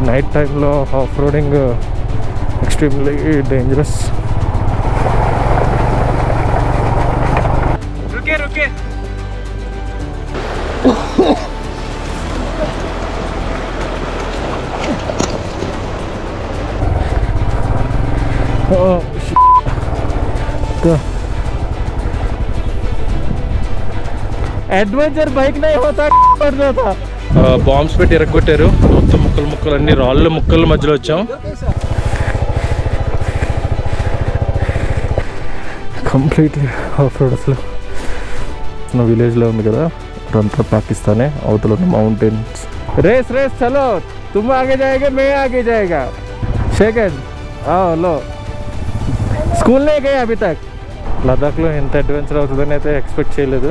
Night టైంలో off roading extremely dangerous. Adventure bike नहीं होता पड़ जाता. బాంబ్స్ పెట్టి ఎరగొట్టారు మొత్తం. ముక్కలు అన్ని రాళ్ళు ముక్కల మధ్యలో వచ్చాం. Completely off road. అసలు నా విలేజ్లో ఉంది కదా, అంతా పాకిస్తానే. అవతల ఉన్న మౌంటైన్స్. रेस रेस चलो, तुम आगे जाएगा मैं आगे जाएगा. सेकंड आओ लो. स्कूल नहीं गए अभी तक. లదాఖ్లో ఎంత అడ్వెంచర్ అవుతుందని అయితే ఎక్స్పెక్ట్ చేయలేదు.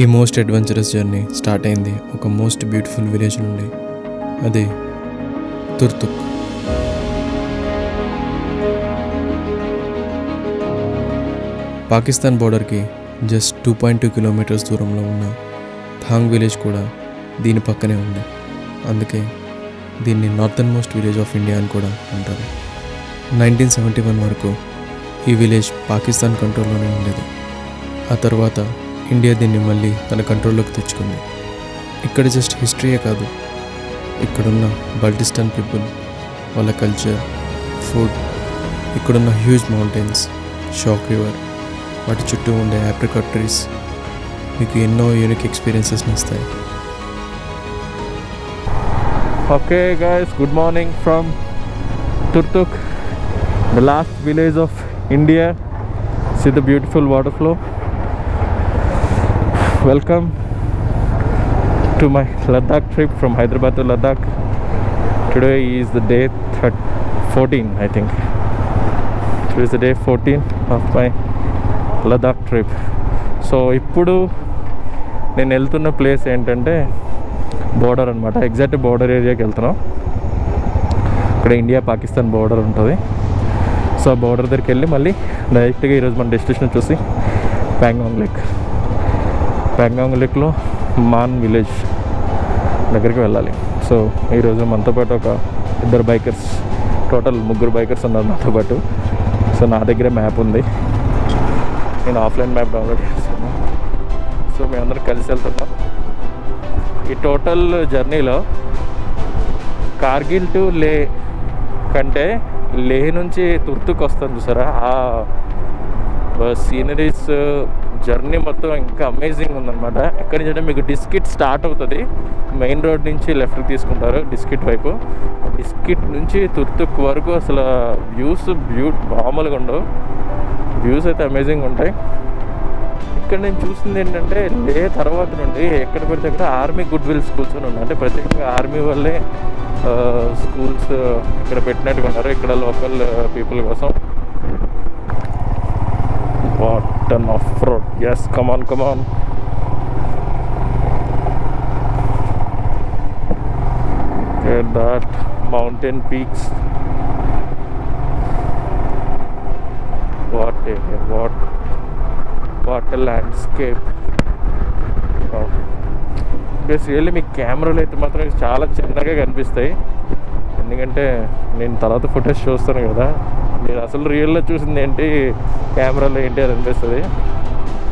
ఈ మోస్ట్ అడ్వెంచరస్ జర్నీ స్టార్ట్ అయింది ఒక మోస్ట్ బ్యూటిఫుల్ విలేజ్ నుండి. అదే తుర్తుక్. పాకిస్తాన్ బోర్డర్కి జస్ట్ 2.2 కిలోమీటర్స్ దూరంలో ఉన్న థాంగ్ విలేజ్ కూడా దీని పక్కనే ఉంది. అందుకే దీన్ని northern most village of India అని కూడా అంటారు. 1971 వరకు ఈ విలేజ్ పాకిస్తాన్ కంట్రోల్లోనే ఉండేది. ఆ తర్వాత ఇండియా దీన్ని మళ్ళీ తన కంట్రోల్లోకి తెచ్చుకుంది. ఇక్కడ జస్ట్ హిస్టరీయే కాదు, ఇక్కడున్న బల్టిస్టాన్ పీపుల్, వాళ్ళ కల్చర్, ఫుడ్, ఇక్కడున్న హ్యూజ్ మౌంటైన్స్, షాక్ రివర్, వాటి చుట్టూ ఉండే ఆప్రికాట్ ట్రీస్ మీకు ఎన్నో యూనిక్ ఎక్స్పీరియన్సెస్ని ఇస్తాయి. Okay guys, good morning from Turtuk, the last village of India. See the beautiful water flow. Welcome to my Ladakh trip from Hyderabad to Ladakh. Today is the day 14, I think. Today is the day 14 of my Ladakh trip. So ఇప్పుడు నేను వెళ్తున్న place ఏంటంటే border అనమాట. Exact border ఏరియాకి వెళ్తున్నాం. ఇక్కడ India Pakistan border ఉంటుంది. So ఆ బోర్డర్ దగ్గరికి వెళ్ళి మళ్ళీ డైరెక్ట్గా ఈరోజు మన డెస్టినేషన్ చూసి ప్యాంగాంగ్ లేక్. ప్యాంగాంగ్ లేక్లో మాన్ విలేజ్ దగ్గరికి వెళ్ళాలి. సో ఈరోజు మనతో పాటు ఒక 2 బైకర్స్, టోటల్ 3 బైకర్స్ ఉన్నారు నాతో పాటు. సో నా దగ్గర మ్యాప్ ఉంది, నేను ఆఫ్లైన్ మ్యాప్ డౌన్లోడ్ చేసుకున్నాను. సో మేమందరం కలిసి వెళ్తున్నాం. ఈ టోటల్ జర్నీలో కార్గిల్ టు లే కంటే లే నుంచి తుర్తుక్ వస్తాను చూసారా, ఆ సీనరీస్ జర్నీ మొత్తం ఇంకా అమేజింగ్ ఉందన్నమాట. ఎక్కడి నుంచి అంటే మీకు డిస్కిట్ స్టార్ట్ అవుతుంది, మెయిన్ రోడ్ నుంచి లెఫ్ట్కి తీసుకుంటారు డిస్కిట్ వైపు. డిస్కిట్ నుంచి తుర్తుక్ వరకు అసలు వ్యూస్ మామూలుగా ఉండవు. వ్యూస్ అయితే అమేజింగ్ ఉంటాయి. ఇక్కడ నేను చూసింది ఏంటంటే లే తర్వాత నుండి ఎక్కడ పడితే అక్కడ ఆర్మీ గుడ్ విల్ స్కూల్స్ అని ఉన్నాయి. అంటే ప్రత్యేకంగా ఆర్మీ వాళ్ళే స్కూల్స్ ఇక్కడ పెట్టినట్టుగా ఉన్నారు ఇక్కడ లోకల్ పీపుల్ కోసం. What an off road. Yes, come on come on. That mountain peaks. What a landscape. Really మీ కెమెరాలో అయితే మాత్రం చాలా చిన్నగా కనిపిస్తాయి, ఎందుకంటే నేను తర్వాత ఫుటేజ్ చూస్తాను కదా. నేను అసలు రియల్లో చూసింది ఏంటి, కెమెరాలో ఏంటి అది అనిపిస్తుంది.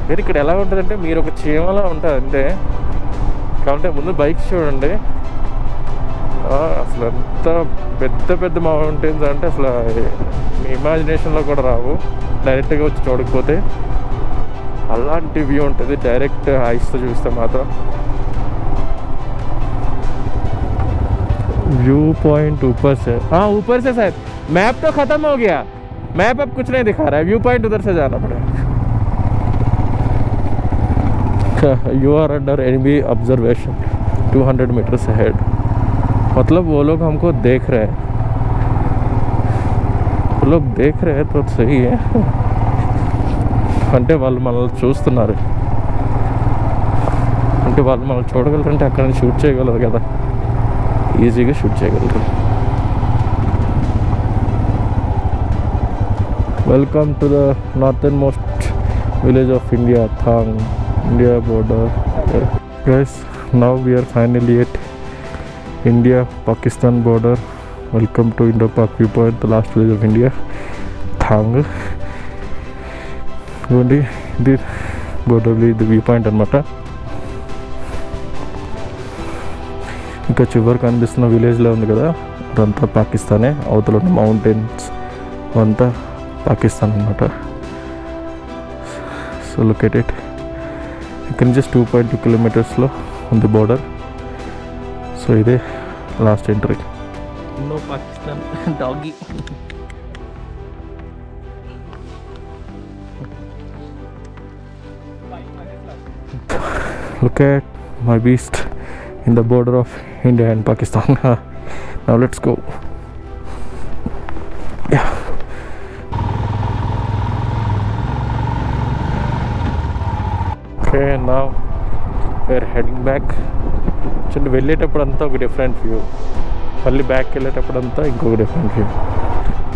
మీరు ఇక్కడ ఎలా ఉంటుందంటే మీరు ఒక చీమలా ఉంటుంది అంతే. కాబట్టి ముందు బైక్స్ చూడండి, అసలు ఎంత పెద్ద పెద్ద మౌంటైన్స్ అంటే అసలు మీ ఇమాజినేషన్లో కూడా రావు డైరెక్ట్గా వచ్చి చూడకపోతే. అలాంటి వ్యూ ఉంటుంది డైరెక్ట్ ఐస్తో చూస్తే మాత్రం. व्यू पॉइंट ऊपर से, हाँ ऊपर से शायद. मैप तो ख़त्म हो गया, मैप अब कुछ नहीं दिखा रहा है. व्यू पॉइंट उधर से जाना पड़ेगा. You are under enemy observation 200 metres ahead. मतलब वो लोग हमको देख रहे हैं. वो लोग देख रहे हैं तो सही है. అంటే వాళ్ళు మనల్ని చూస్తున్నారు, అంటే వాళ్ళు మనల్ని చూడగలరంటే అక్కడ నుంచి షూట్ చేయగలరు కదా, ఈజీగా షూట్ చేయగలరు. Welcome to the northern most village of India, Thang, India border. Guys now we are finally at India-Pakistan border. Welcome to Indo-Pak viewpoint, the last village of India, Thang. Only this border the viewpoint అనమాట. ఇంకా చివరికి కనిపిస్తున్న విలేజ్లో ఉంది కదా, అదంతా పాకిస్తానే. అవతల ఉన్న మౌంటైన్స్ అంతా పాకిస్తాన్ అనమాట. So look at it. ఇక్కడ నుంచి 2.2 కిలోమీటర్స్లో ఉంది బోర్డర్. సో ఇదే last entry. No Pakistan doggy. Look at my beast in the border of India and Pakistan. Now let's go. Yeah. Okay, now we're heading back. చూడండి, వెళ్ళేటప్పుడంతా ఒక different view, మళ్ళీ back వెళ్ళేటప్పుడంతా ఇంకొక different view.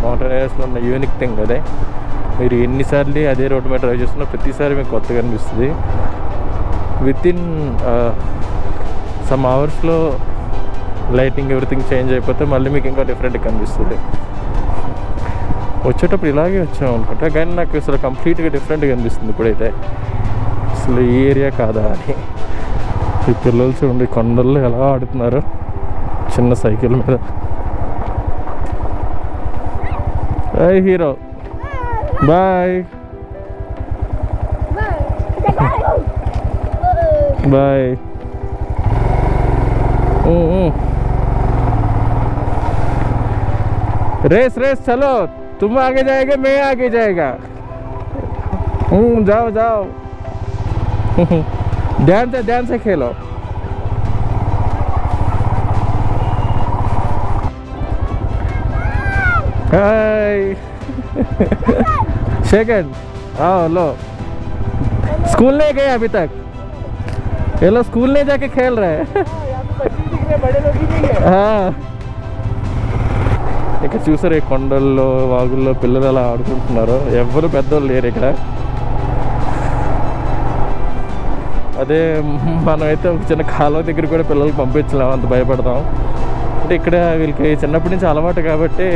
Mountain ఏరియాస్లో ఉన్న unique thing అదే. మీరు ఎన్నిసార్లు అదే రోడ్డు మీద డ్రైవ్ చేస్తున్నా ప్రతిసారి మీకు కొత్తగా అనిపిస్తుంది. వితిన్ సమ్ అవర్స్లో లైటింగ్ ఎవ్రీథింగ్ చేంజ్ అయిపోతే మళ్ళీ మీకు ఇంకా డిఫరెంట్గా కనిపిస్తుంది. వచ్చేటప్పుడు ఇలాగే వచ్చాము అనుకుంటా, కానీ నాకు అసలు కంప్లీట్గా డిఫరెంట్గా అనిపిస్తుంది ఇప్పుడైతే. అసలు ఈ ఏరియా కాదా అని. ఈ పిల్లలు చూడండి కొండల్లో ఎలా ఆడుతున్నారు చిన్న సైకిల్ మీద. Hi hero, bye bye. Race race चलो, तुम आगे जाएगा मैं आगे जाएगा. जाओ जाओ. ध्यान से खेलो. हाय. सेकंड आओ लो. स्कूल नहीं गए अभी तक? ये लोग स्कूल नहीं जाके खेल रहे हैं. बड़े लोग ही नहीं है. हाँ, ఇక్కడ చూసారు ఈ కొండల్లో వాగుల్లో పిల్లలు అలా ఆడుకుంటున్నారు. ఎవరు పెద్దోళ్ళు లేరు ఇక్కడ. అదే మనమైతే ఒక చిన్న కాలువ దగ్గర కూడా పిల్లలకి పంపించలేము, అంత భయపడతాం. అంటే ఇక్కడ వీళ్ళకి చిన్నప్పటి నుంచి అలవాటు కాబట్టి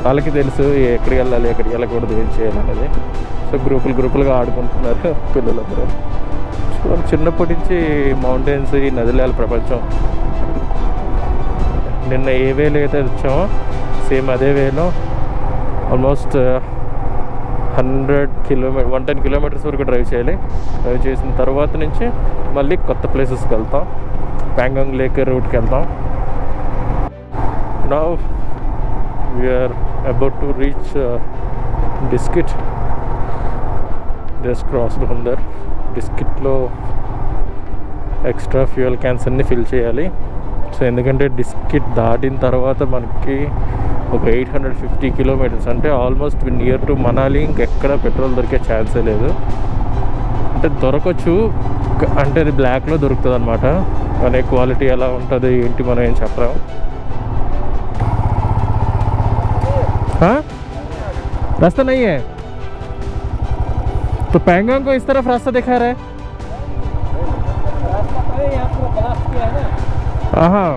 వాళ్ళకి తెలుసు ఎక్కడికి వెళ్ళాలి, ఎక్కడికి వెళ్ళకూడదు, ఏం చేయాలనేది. సో గ్రూపులుగా ఆడుకుంటున్నారు పిల్లలందరూ. సో చిన్నప్పటి నుంచి మౌంటైన్స్, ఈ నదిలేల ప్రపంచం. నిన్న ఏ వేలో అయితే వచ్చామో సేమ్ అదే వేలో ఆల్మోస్ట్ 110 కిలోమీటర్స్ వరకు డ్రైవ్ చేయాలి. డ్రైవ్ చేసిన తర్వాత నుంచి మళ్ళీ కొత్త ప్లేసెస్కి వెళ్తాం. ప్యాంగాంగ్ లేక్ రూట్కి వెళ్తాం. Now we are about to reach Diskit. Just crossed from there. డిస్కిట్లో ఎక్స్ట్రా ఫ్యూయల్ క్యాన్స్ అన్నీ ఫిల్ చేయాలి. సో ఎందుకంటే డిస్కిట్ దాటిన తర్వాత మనకి ఒక 850 కిలోమీటర్స్, అంటే ఆల్మోస్ట్ నియర్ టు మనాలి. ఇంకెక్కడ పెట్రోల్ దొరికే ఛాన్సే లేదు. అంటే దొరకచ్చు, అంటే అది బ్లాక్లో దొరుకుతుంది అనమాట. కానీ క్వాలిటీ ఎలా ఉంటుంది ఏంటి మనం ఏం చెప్పలేము. रास्ता नहीं है तो पैंगोंग को इस तरफ रास्ता दिखा रहा है. हाँ,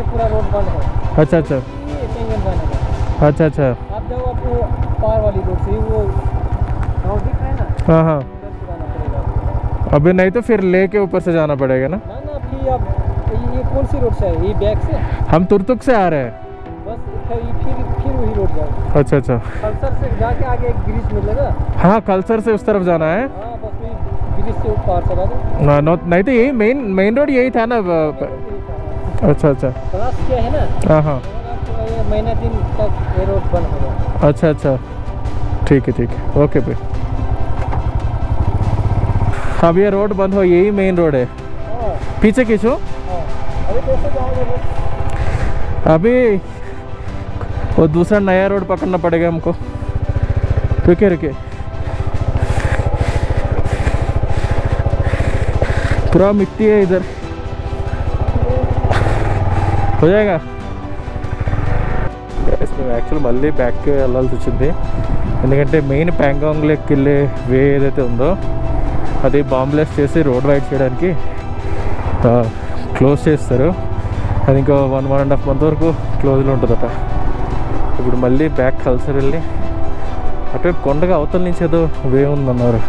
पूरा रोड बंद है. अच्छा अच्छा अच्छा अच्छा. आप जाओ आपको पार वाली रोड से, वो गाँव दिख रहा है ना. हाँ हाँ, अभी नहीं तो फिर लेके ऊपर से जाना पड़ेगा ना. ना अभी आप ये कौन सी रोड से है? ये बैक से हम तुरतुक से आ रहे हैं. बस फिर वही रोड जाओ. अच्छा अच्छा. कल्सर से जाके आगे एक ब्रिज मिलेगा. हाँ, कल्सर से उस तरफ जाना है. हाँ, बस वही ब्रिज से पार चला दो. नहीं तो यही मेन रोड यही था ना. अच्छा अच्छा. क्रॉस किया है ना. हाँ हाँ. ये महीना दिन तक ये रोड बंद होगा. अच्छा अच्छा, ठीक है ओके भाई. अब ये रोड बंद हो, यही मेन रोड है. पीछे खींचो. अभी कैसे जाओगे? अभी वो दूसरा नया रोड पकड़ना पड़ेगा हमको. रुके पूरा मिट्टी है इधर. हो जाएगा. యాక్చువల్ మళ్ళీ బ్యాక్ వెళ్ళాల్సి వచ్చింది. ఎందుకంటే మెయిన్ ప్యాంగాంగ్ లేక్ వెళ్ళే వే ఏదైతే ఉందో అది బాంబ్ బ్లాస్ట్ చేసి రోడ్ వైడ్ చేయడానికి క్లోజ్ చేస్తారు. అది ఇంకా 1.5 month వరకు క్లోజ్లో ఉంటుందట. ఇప్పుడు మళ్ళీ బ్యాక్ కల్సర్ వెళ్ళి అటువైపు కొండగా అవతల నుంచి ఏదో వే ఉందన్నారు.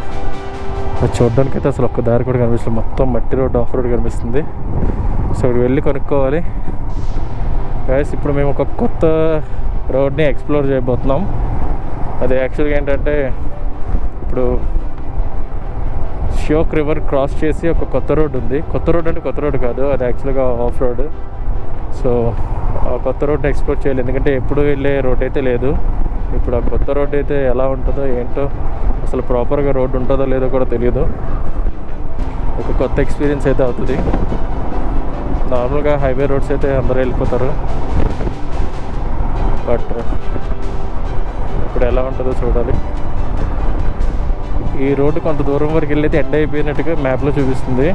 అది చూడడానికి అయితే అసలు ఒక్క దారి కూడా కనిపిస్తుంది, మొత్తం మట్టి రోడ్, ఆఫ్ రోడ్ కనిపిస్తుంది. సో ఇప్పుడు వెళ్ళి కొనుక్కోవాలి. గైస్ ఇప్పుడు మేము ఒక కొత్త రోడ్ని ఎక్స్ప్లోర్ చేయబోతున్నాం. అది యాక్చువల్గా ఏంటంటే ఇప్పుడు ష్యోక్ రివర్ క్రాస్ చేసి ఒక కొత్త రోడ్ ఉంది. కొత్త రోడ్ అంటే కొత్త రోడ్ కాదు, అది యాక్చువల్గా ఆఫ్ రోడ్. సో ఆ కొత్త రోడ్ని ఎక్స్ప్లోర్ చేయాలి, ఎందుకంటే ఎప్పుడు వెళ్ళే రోడ్ అయితే లేదు. ఇప్పుడు ఆ కొత్త రోడ్ అయితే ఎలా ఉంటుందో ఏంటో, అసలు ప్రాపర్గా రోడ్ ఉంటుందో లేదో కూడా తెలియదు. ఒక కొత్త ఎక్స్పీరియన్స్ అయితే అవుతుంది. నార్మల్గా హైవే రోడ్స్ అయితే అందరూ వెళ్ళిపోతారు, బట్ ఇప్పుడు ఎలా ఉంటుందో చూడాలి. ఈ రోడ్డు కొంత దూరం వరకు వెళ్ళైతే ఎండ్ అయిపోయినట్టుగా మ్యాప్లో చూపిస్తుంది.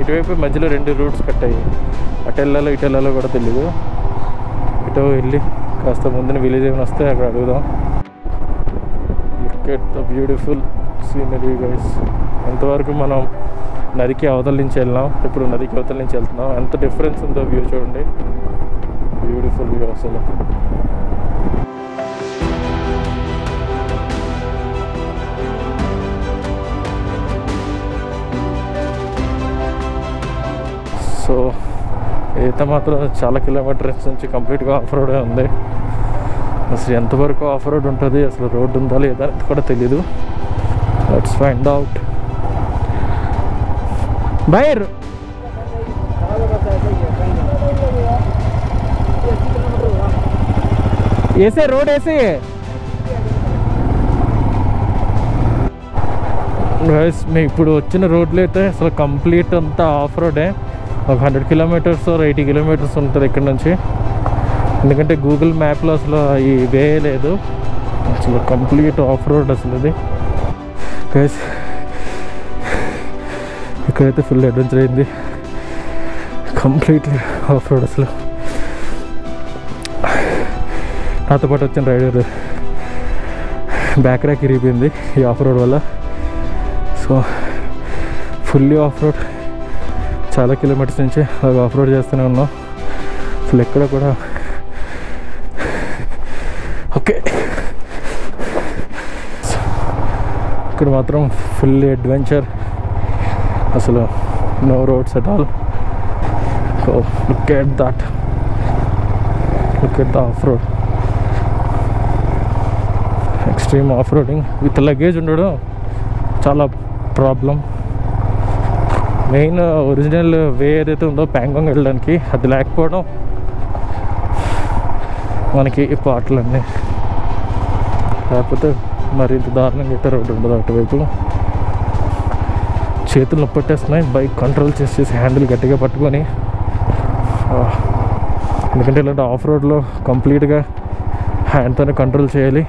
ఇటువైపు మధ్యలో 2 రూట్స్ కట్ అయ్యాయి, అటు వెళ్ళాలో ఇటు వెళ్ళాలో కూడా తెలీదు. ఇటు వెళ్ళి కాస్త ముందున విలేజ్ ఏమైనా వస్తే అక్కడ అడుగుదాం. Look at the beautiful scenery guys. ఎంతవరకు మనం నదికి అవతల నుంచి వెళ్ళాం, ఇప్పుడు నదికి అవతల నుంచి వెళ్తున్నాం. ఎంత డిఫరెన్స్ ఉందో వ్యూ చూడండి, బ్యూటిఫుల్ వ్యూ అసలు. సో ఈత మాత్రం చాలా కిలోమీటర్స్ నుంచి కంప్లీట్గా ఆఫ్ రోడే ఉంది. అసలు ఎంతవరకు ఆఫ్ రోడ్ ఉంటుంది, అసలు రోడ్డు ఉందా లేదా అనేది కూడా తెలీదు. Let's find out. బైర్ ऐसे रोड ऐसे है గైస్. మేము ఇప్పుడు వచ్చిన రోడ్లు అయితే అసలు కంప్లీట్ అంతా ఆఫ్ రోడే. ఒక 100 kilometers or 80 kilometers ఉంటుంది ఇక్కడ నుంచి. ఎందుకంటే గూగుల్ మ్యాప్లో అసలు ఈ వే లేదు, అసలు కంప్లీట్ ఆఫ్ రోడ్ అసలు ఇది గైస్. ఇక్కడైతే ఫుల్ అడ్వెంచర్ అయింది, కంప్లీట్లీ ఆఫ్ రోడ్ అసలు. నాతో పాటు వచ్చిన రైడర్ బ్యాక్ ర్యాక్ ఇరిగిపోయింది ఈ ఆఫ్ రోడ్ వల్ల. సో ఫుల్లీ ఆఫ్ రోడ్, చాలా కిలోమీటర్స్ నుంచి అలా ఆఫ్ రోడ్ చేస్తూనే ఉన్నాం. అసలు ఎక్కడ కూడా ఓకే. ఇక్కడ మాత్రం ఫుల్లీ అడ్వెంచర్, అసలు no roads at all. So look at that, look at the off road. Extreme off roading with luggage ఉండడం చాలా ప్రాబ్లం. మెయిన్ ఒరిజినల్ వే ఏదైతే ఉందో ప్యాంగాంగ్ వెళ్ళడానికి, అది లేకపోవడం మనకి ఈ పాటలన్నీ. లేకపోతే మరింత దారుణంగా అయితే రోడ్డు ఉండదు అటువైపు. చేతులు నొప్పి పట్టేస్తున్నాయి, బైక్ కంట్రోల్ చేసేసి హ్యాండిల్ గట్టిగా పట్టుకొని. ఎందుకంటే ఇలాంటి ఆఫ్ రోడ్లో కంప్లీట్గా హ్యాండ్తోనే కంట్రోల్ చేయాలి,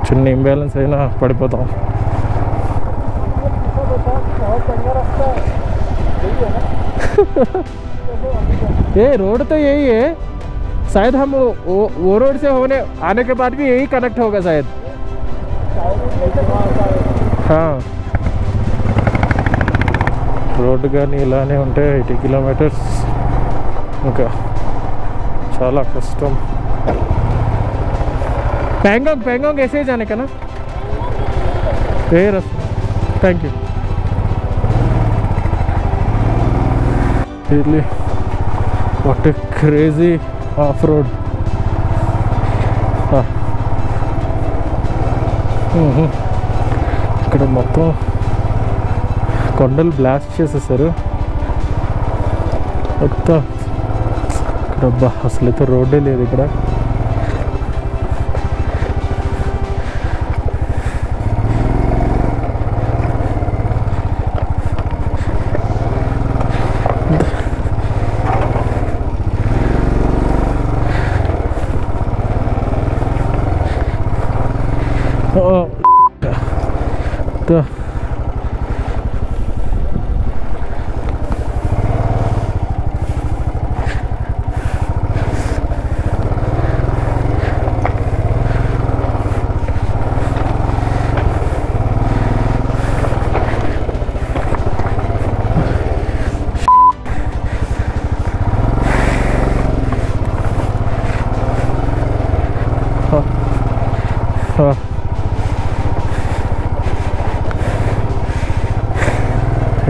చిన్న ఇంబ్యాలెన్స్ అయినా పడిపోతాం. ये रोड तो यही है शायद, हम वो रोड से होने आने के बाद भी यही कनेक्ट होगा शायद. हाँ రోడ్డు కానీ ఇలానే ఉంటే 80 kilometers ఇంకా చాలా కష్టం. पैंगोंग ऐसे ही जाने का ना, यही रास्ता. Thank you. Really, what a crazy off-road. ఇక్కడ మొత్తం కొండలు బ్లాస్ట్ చేసేసారు మొత్తం. ఇక్కడ అసలు రోడ్డే లేదు ఇక్కడ.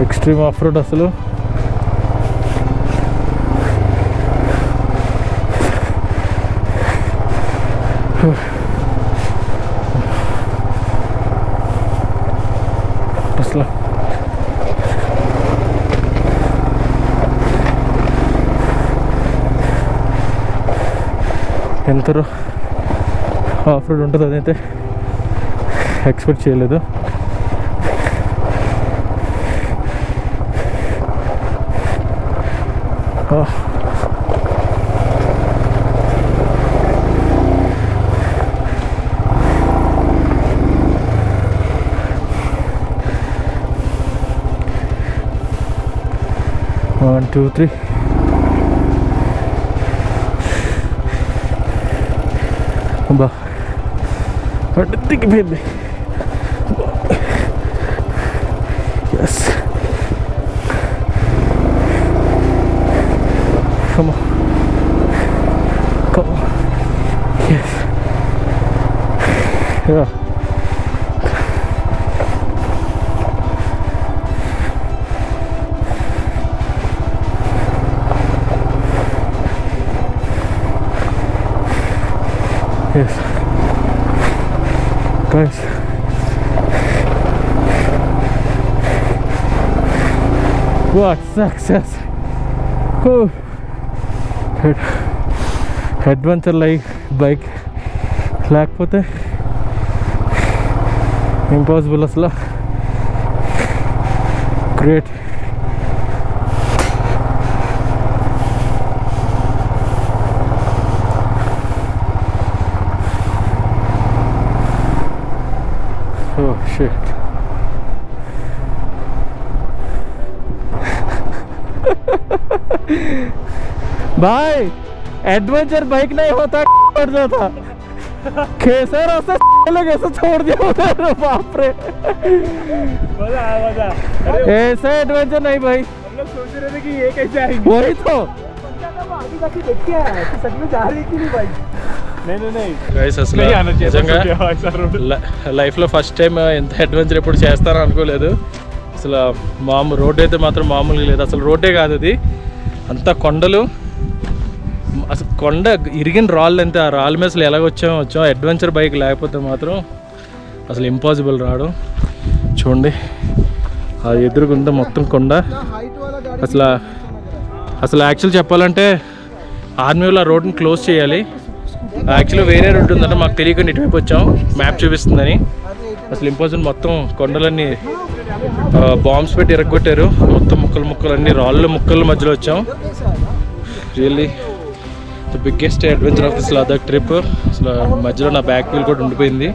ఎక్స్ట్రీమ్ ఆఫ్ రోడ్ అసలు. అసలు ఎంత ఆఫ్ రోడ్ ఉంటుంది అదైతే ఎక్స్పెక్ట్ చేయలేదు. One, two, three. అబ్బా దిగిపోయింది. Yes come on come on yes yeah yes guys what success. Whew. Adventure bike లేకపోతే ఇంపాసిబుల్ అసలు. గ్రేట్. Oh shit. भाई एडवेंचर बाइक नहीं होता पड़ जाता. खेसर ऐसे लोग ऐसे छोड़ दिया उधर. बाप रे मजा आया. ऐसा एडवेंचर नहीं भाई. हम लोग सोच रहे थे कि ये कैसे आएंगे. वही तो आगे जाके देखते हैं सच में जा रही थी नहीं भाई. नहीं గైస్ అసలు నిజంగా లైఫ్లో ఫస్ట్ టైం ఎంత అడ్వెంచర్ ఎప్పుడు చేస్తానో అనుకోలేదు అసలు. రోడ్ అయితే మాత్రం మామూలుగా లేదు అసలు. రోడ్డే కాదు అది, అంతా కొండలు. అసలు కొండ ఇరిగిన రాళ్ళు అంతే. ఆ రాళ్ళ మీద అసలు ఎలాగొచ్చాం. అడ్వెంచర్ బైక్ లేకపోతే మాత్రం అసలు ఇంపాసిబుల్ రావడం. చూడండి అది ఎదురుగుంటే మొత్తం కొండ. అసలు యాక్చువల్ చెప్పాలంటే ఆర్మీ వాళ్ళు ఆ రోడ్ని క్లోజ్ చేయాలి. యాక్చువల్గా వేరే రోడ్డు ఉందంటే మాకు తెలియకుండా ఇటువైపు వచ్చాం, మ్యాప్ చూపిస్తుందని. అసలు ఇంపాసిబుల్. మొత్తం కొండలన్నీ బాంబ్స్ పెట్టి ఇరగొట్టారు. మొత్తం ముక్కలు అన్నీ రాళ్ళు ముక్కల మధ్యలో వచ్చాం. Really the biggest adventure of this Ladakh trip. అసలు మధ్యలో నా బ్యాక్ వీల్ కూడా ఉండిపోయింది.